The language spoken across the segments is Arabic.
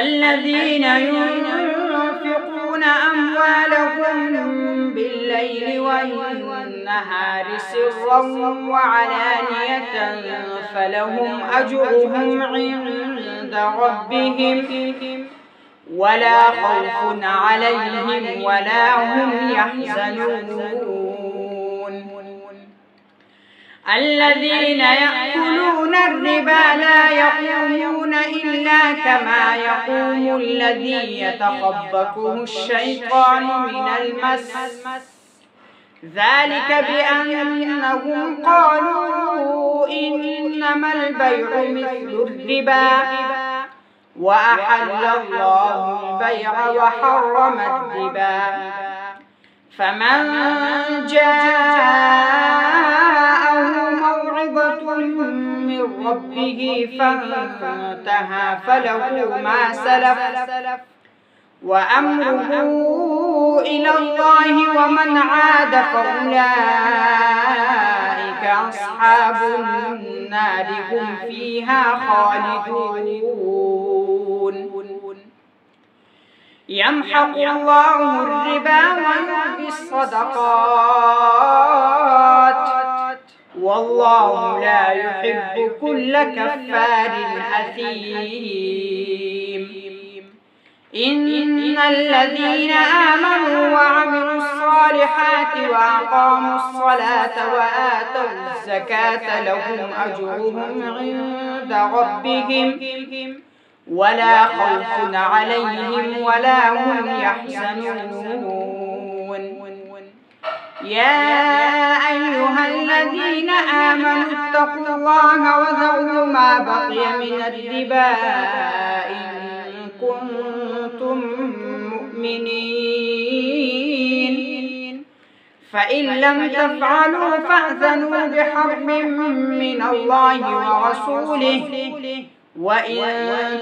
الذين ينفقون أموالهم بالليل والنهار سرا وعلانية فلهم أجرهم عند ربهم ولا خوف عليهم ولا هم يحزنون. الذين يأكلون الربا لا يقومون إلا كما يقوم الذي يتخبطه الشيطان من المس، ذلك بأنهم قالوا إنما البيع مثل الربا وأحل الله البيع وحرم الربا، فمن جاءه موعظة من ربه فانتهى فله ما سلف وأمره إلى الله ومن عاد فأولئك أصحاب النار هم فيها خالدون. يمحق الله الربا ويربي الصدقات والله لا يحب كل كفار أثيم. إن الذين آمنوا وعملوا الصالحات وأقاموا الصلاة وآتوا الزكاة لهم أجرهم عند ربهم ولا خوف عليهم ولا هم يحزنون. يا أيها الذين آمنوا اتقوا الله وذروا ما بقي من الربا إن كنتم مؤمنين، فإن لم تفعلوا فأذنوا بحرب من الله ورسوله وإن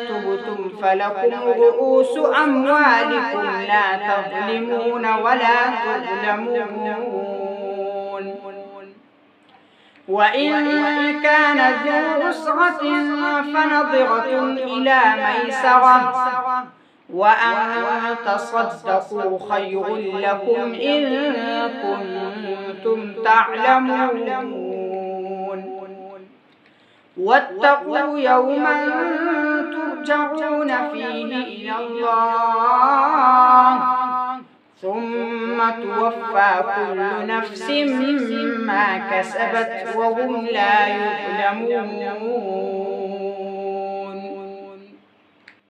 تبتم فلكم رؤوس أموالكم لا تظلمون ولا تظلمون. وإن كان ذو عسرة فنظرة إلى ميسرة وأن تصدقوا خير لكم إن كنتم تعلمون. واتقوا يوما ترجعون فيه إلى الله ثم توفى كل نفس ما كسبت وهم لا يظلمون.